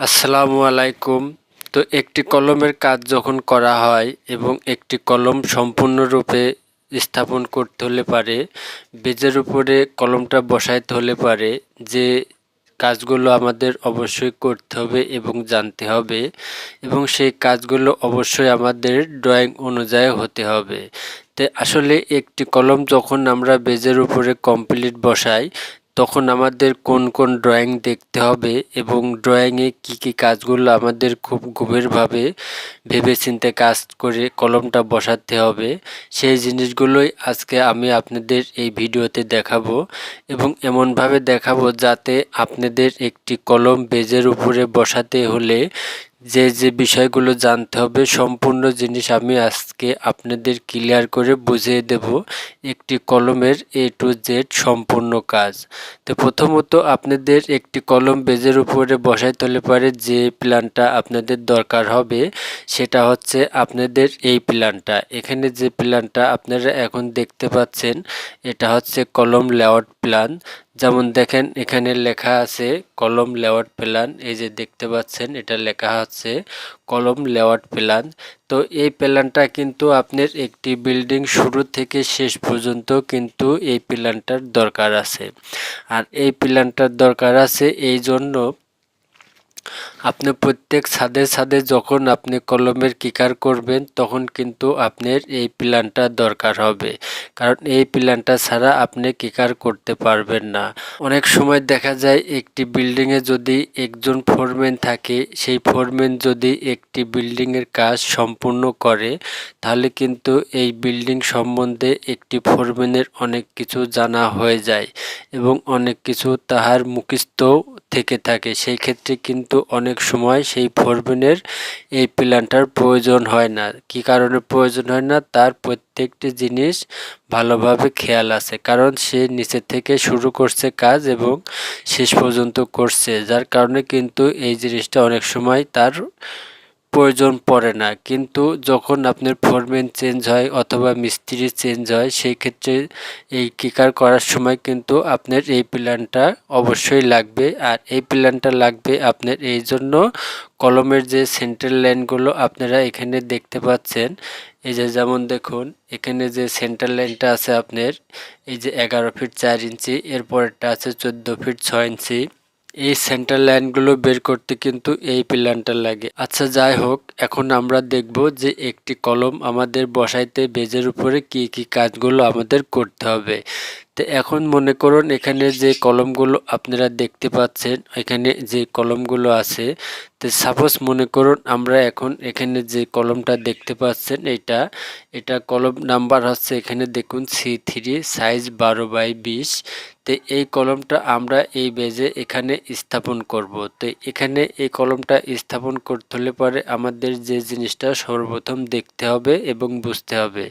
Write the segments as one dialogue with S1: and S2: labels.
S1: আসসালামু আলাইকুম। তো একটি কলমের কাজ যখন করা হয় এবং একটি কলম সম্পূর্ণরূপে স্থাপন করতে হলে পারে, বেজের উপরে কলমটা বসাইতে হলে পারে যে কাজগুলো আমাদের অবশ্যই করতে হবে এবং জানতে হবে, এবং সেই কাজগুলো অবশ্যই আমাদের ড্রয়িং অনুযায়ী হতে হবে। তো আসলে একটি কলম যখন আমরা বেজের উপরে কমপ্লিট বসাই, তখন আমাদের কোন কোন ড্রয়িং দেখতে হবে এবং ড্রয়িংয়ে কী কী কাজগুলো আমাদের খুব গভীরভাবে ভেবেচিন্তে কাজ করে কলমটা বসাতে হবে, সেই জিনিসগুলোই আজকে আমি আপনাদের এই ভিডিওতে দেখাবো, এবং এমনভাবে দেখাবো যাতে আপনাদের একটি কলম বেজের উপরে বসাতে হলে যে যে বিষয়গুলো জানতে হবে সম্পূর্ণ জিনিস আমি আজকে আপনাদের ক্লিয়ার করে বুঝিয়ে দেব একটি কলমের A to Z সম্পূর্ণ কাজ। তো প্রথমত আপনাদের একটি কলম বেজের উপরে বসাইতে হলে পারে যে প্ল্যানটা আপনাদের দরকার হবে সেটা হচ্ছে আপনাদের এই প্ল্যানটা। এখানে যে প্ল্যানটা আপনারা এখন দেখতে পাচ্ছেন এটা হচ্ছে কলম লেআউট প্ল্যান। যেমন দেখেন এখানে লেখা আছে কলম লেআউট প্ল্যান, এই যে দেখতে পাচ্ছেন এটা লেখা আছে কলম লেআউট প্ল্যান। তো এই প্ল্যানটা কিন্তু আপনার একটি বিল্ডিং শুরু থেকে শেষ পর্যন্ত কিন্তু এই প্ল্যানটার দরকার আছে। আর এই প্ল্যানটার দরকার আছে এই জন্য আপনি প্রত্যেক ছাদে ছাদে যখন আপনি কলমের কিকার করবেন তখন কিন্তু আপনার এই প্ল্যানটা দরকার হবে, কারণ এই প্ল্যানটা ছাড়া আপনি কিকার করতে পারবেন না। অনেক সময় দেখা যায় একটি বিল্ডিংয়ে যদি একজন ফোরম্যান থাকে, সেই ফোরম্যান যদি একটি বিল্ডিংয়ের কাজ সম্পূর্ণ করে তাহলে কিন্তু এই বিল্ডিং সম্বন্ধে একটি ফোরম্যানের অনেক কিছু জানা হয়ে যায় এবং অনেক কিছু তাহার মুখস্থ থেকে থাকে। সেই ক্ষেত্রে কিন্তু অনেক সময় সেই ফোরম্যানের এই প্ল্যানটার প্রয়োজন হয় না। কি কারণে প্রয়োজন হয় না, তার প্রত্যেকটি জিনিস ভালোভাবে খেয়াল আছে, কারণ সে নিচে থেকে শুরু করছে কাজ এবং শেষ পর্যন্ত করছে, যার কারণে কিন্তু এই জিনিসটা অনেক সময় তার প্রয়োজন পড়ে না। কিন্তু যখন আপনার ফোরম্যান চেঞ্জ হয় অথবা মিস্ত্রি চেঞ্জ হয় সেই ক্ষেত্রে এই কিকার করার সময় কিন্তু আপনার এই প্ল্যানটা অবশ্যই লাগবে। আর এই প্ল্যানটা লাগবে আপনার এই জন্য কলমের যে সেন্টার লাইনগুলো আপনারা এখানে দেখতে পাচ্ছেন, এই যে যেমন দেখুন এখানে যে সেন্টার লাইনটা আছে আপনার এই যে 11 ফিট 4 ইঞ্চি, এরপরটা আছে 14 ফিট 6 ইঞ্চি। এই সেন্টার লাইনগুলো বের করতে কিন্তু এই প্ল্যানটা লাগে। আচ্ছা যাই হোক, এখন আমরা দেখব যে একটি কলম আমাদের বসাইতে বেজের উপরে কি কি কাজগুলো আমাদের করতে হবে। তো এখন মনে করুন এখানে যে কলমগুলো আপনারা দেখতে পাচ্ছেন, এখানে যে কলমগুলো আছে, তো সাপোজ মনে করুন আমরা এখন এখানে যে কলমটা দেখতে পাচ্ছেন এটা কলম নাম্বার হচ্ছে এখানে দেখুন C3 সাইজ 12/20। তো এই কলমটা আমরা এই বেজে এখানে স্থাপন করব। তো এখানে এই কলমটা স্থাপন করতে হলে পরে আমাদের যে জিনিসটা সর্বপ্রথম দেখতে হবে এবং বুঝতে হবে,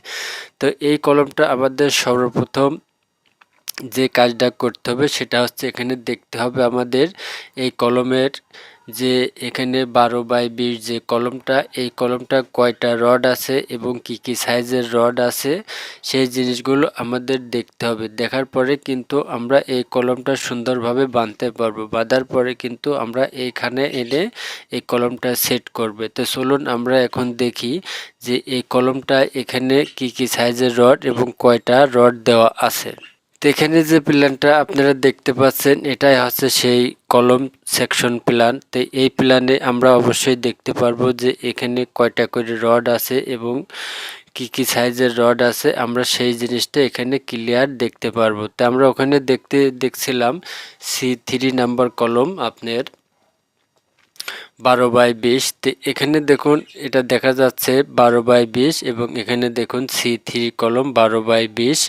S1: তো এই কলমটা আমাদের সর্বপ্রথম যে কাজটা করতে হবে সেটা হচ্ছে এখানে দেখতে হবে আমাদের এই কলমের যে এখানে 12/20 যে কলমটা, এই কলমটা কয়টা রড আছে এবং কি কি সাইজের রড আছে সেই জিনিসগুলো আমাদের দেখতে হবে। দেখার পরে কিন্তু আমরা এই কলমটা সুন্দরভাবে বাঁধতে পারবো। বাঁধার পরে কিন্তু আমরা এইখানে এনে এই কলমটা সেট করবে। তো চলুন আমরা এখন দেখি যে এই কলমটা এখানে কি কি সাইজের রড এবং কয়টা রড দেওয়া আছে। তো এখানে যে প্ল্যানটা আপনারা দেখতে পাচ্ছেন এটাই হচ্ছে সেই কলম সেকশন প্ল্যান। তো এই প্ল্যানে আমরা অবশ্যই দেখতে পারবো যে এখানে কয়টা করে রড আছে এবং কি কি সাইজের রড আছে, আমরা সেই জিনিসটা এখানে ক্লিয়ার দেখতে পারবো। তো আমরা ওখানে দেখছিলাম C3 নাম্বার কলম আপনার 12/20। তো এখানে দেখুন এটা দেখা যাচ্ছে 12/20 এবং এখানে দেখুন C3 কলম 12/20।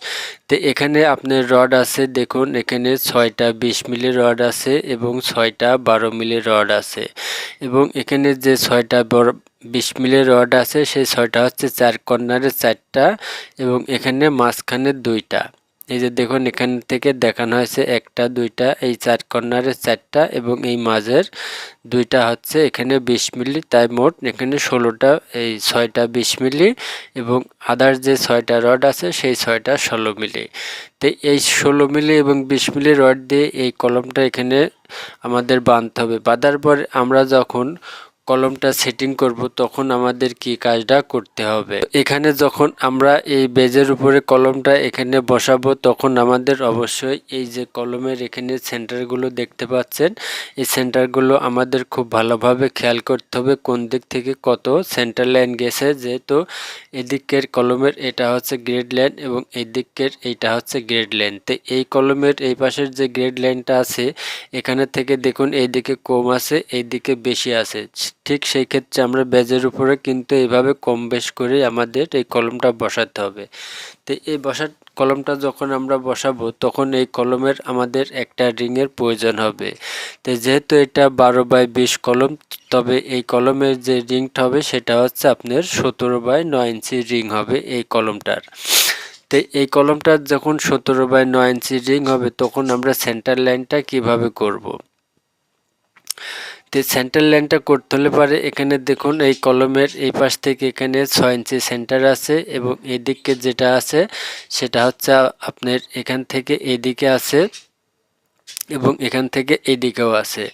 S1: তো এখানে আপনার রড আছে, দেখুন এখানে 6টা 20 মিলি রড আছে এবং 6টা 12 মিলি রড আছে, এবং এখানে যে 6টা 20 মিলি রড আছে সেই 6টা হচ্ছে 4 কর্নারে 4টা এবং এখানে মাঝখানে 2টা। এই যে দেখুন এখান থেকে দেখানো হয়েছে 1টা 2টা, এই 4 কর্নারে 4টা এবং এই মাঝের 2টা হচ্ছে এখানে 20 মিলি, তাই মোট এখানে 16টা, এই 6টা 20 মিলি এবং আদার যে 6টা রড আছে সেই 6টা 16 মিলি। তো এই 16 মিলি এবং 20 মিলি রড দিয়ে এই কলমটা এখানে আমাদের বাঁধতে হবে। বাঁধার পর আমরা যখন কলমটা সেটিং করব তখন আমাদের কি কাজটা করতে হবে, এখানে যখন আমরা এই বেজের উপরে কলমটা এখানে বসাবো তখন আমাদের অবশ্যই এই যে কলমের এখানে সেন্টারগুলো দেখতে পাচ্ছেন, এই সেন্টারগুলো আমাদের খুব ভালোভাবে খেয়াল করতে হবে কোন দিক থেকে কত সেন্টার লাইন গেছে। যেহেতু এদিকের কলমের এটা হচ্ছে গ্রেড লাইন এবং এই দিকের এইটা হচ্ছে গ্রেড লাইন, তো এই কলমের এই পাশের যে গ্রেড লাইনটা আছে এখানে থেকে দেখুন এইদিকে কম আছে এইদিকে বেশি আছে, ঠিক সেই ক্ষেত্রে আমরা বেজের উপরে কিন্তু এইভাবে কম বেশ করে আমাদের এই কলমটা বসাতে হবে। তো এই কলমটা যখন আমরা বসাবো তখন এই কলমের আমাদের একটা রিংয়ের প্রয়োজন হবে। তো যেহেতু এটা 12x20 কলম, তবে এই কলমের যে রিংটা হবে সেটা হচ্ছে আপনার 17x9 ইঞ্চি রিং হবে এই কলমটার। তো এই কলমটার যখন 17x9 ইঞ্চি রিং হবে তখন আমরা সেন্টার লাইনটা কিভাবে করব। তো সেন্টার লাইনটা করতে হলে পারে এখানে দেখুন এই কলমের এই পাশ থেকে এখানে 6 ইঞ্চি সেন্টার আছে এবং এদিকে যেটা আছে সেটা হচ্ছে আপনার এখান থেকে এদিকে আছে এবং এখান থেকে এইদিকেও আছে।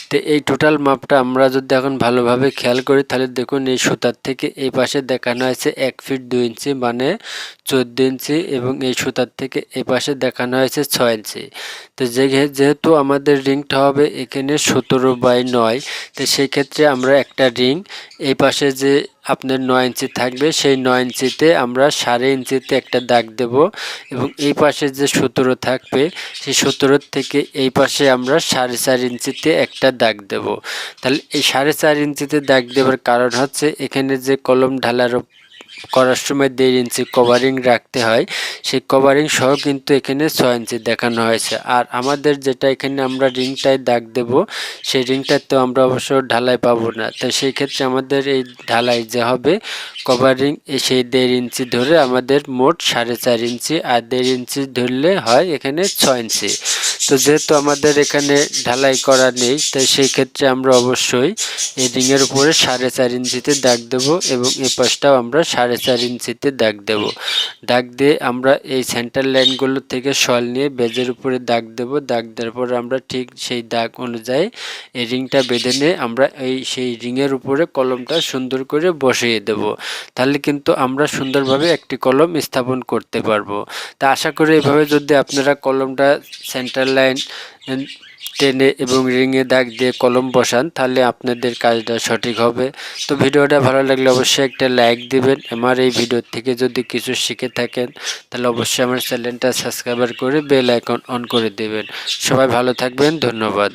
S1: তো এই টোটাল মাপটা আমরা যদি এখন ভালোভাবে খেয়াল করি তাহলে দেখুন এই সুতার থেকে এই পাশে দেখানো হয়েছে 1 ফিট 2 ইঞ্চি মানে 14 ইঞ্চি এবং এই সুতার থেকে এই পাশে দেখানো হয়েছে 6 ইঞ্চি। তো যেহেতু আমাদের রিংটা হবে এখানে 17x9, তো সেই ক্ষেত্রে আমরা একটা রিং এই পাশে যে আপনার 9 ইঞ্চি থাকবে সেই 9 ইঞ্চিতে আমরা 1.5 ইঞ্চিতে একটা দাগ দেব এবং এই পাশে যে 17 থাকবে সেই 17 থেকে এই পাশে আমরা 4.5 ইঞ্চিতে একটা দাগ দেব। তাহলে এই 4.5 ইঞ্চিতে দাগ দেওয়ার কারণ হচ্ছে এখানে যে কলম ঢালার করার সময় 1.5 ইঞ্চি কভারিং রাখতে হয়, সেই কভারিং সহ কিন্তু এখানে 6 ইঞ্চি দেখানো হয়েছে। আর আমাদের যেটা এখানে আমরা রিংটায় দাগ দেব সেই রিংটাতে আমরা অবশ্য ঢালাই পাবো না, তো সেই ক্ষেত্রে আমাদের এই ঢালাই যে হবে কভারিং সেই 1.5 ইঞ্চি ধরে আমাদের মোট 4.5 ইঞ্চি, আর 1.5 ইঞ্চি ধরলে হয় এখানে 6 ইঞ্চি। তো যেহেতু আমাদের এখানে ঢালাই করা নেই তাই সেই ক্ষেত্রে আমরা অবশ্যই এই রিংয়ের উপরে 4.5 ইঞ্চিতে দাগ দেব এবং এই পাশটাও আমরা 4.5 ইঞ্চিতে দাগ দেব। দাগ দিয়ে আমরা এই সেন্টার লাইনগুলো থেকে শল নিয়ে বেজের উপরে দাগ দেব। দাগ দেওয়ার পর আমরা ঠিক সেই দাগ অনুযায়ী এই রিংটা বেঁধে নিয়ে আমরা সেই রিংয়ের উপরে কলমটা সুন্দর করে বসিয়ে দেব। তাহলে কিন্তু আমরা সুন্দরভাবে একটি কলম স্থাপন করতে পারবো। তা আশা করি এভাবে যদি আপনারা কলমটা সেন্টার লাইন টেনে এবং রিংয়ে দাগ দিয়ে কলম বসান তাহলে আপনাদের কাজটা সঠিক হবে। তো ভিডিওটা ভালো লাগলে অবশ্যই একটা লাইক দিবেন। আমার এই ভিডিও থেকে যদি কিছু শিখে থাকেন তাহলে অবশ্যই আমার চ্যানেলটা সাবস্ক্রাইব করে বেল আইকন অন করে দেবেন। সবাই ভালো থাকবেন, ধন্যবাদ।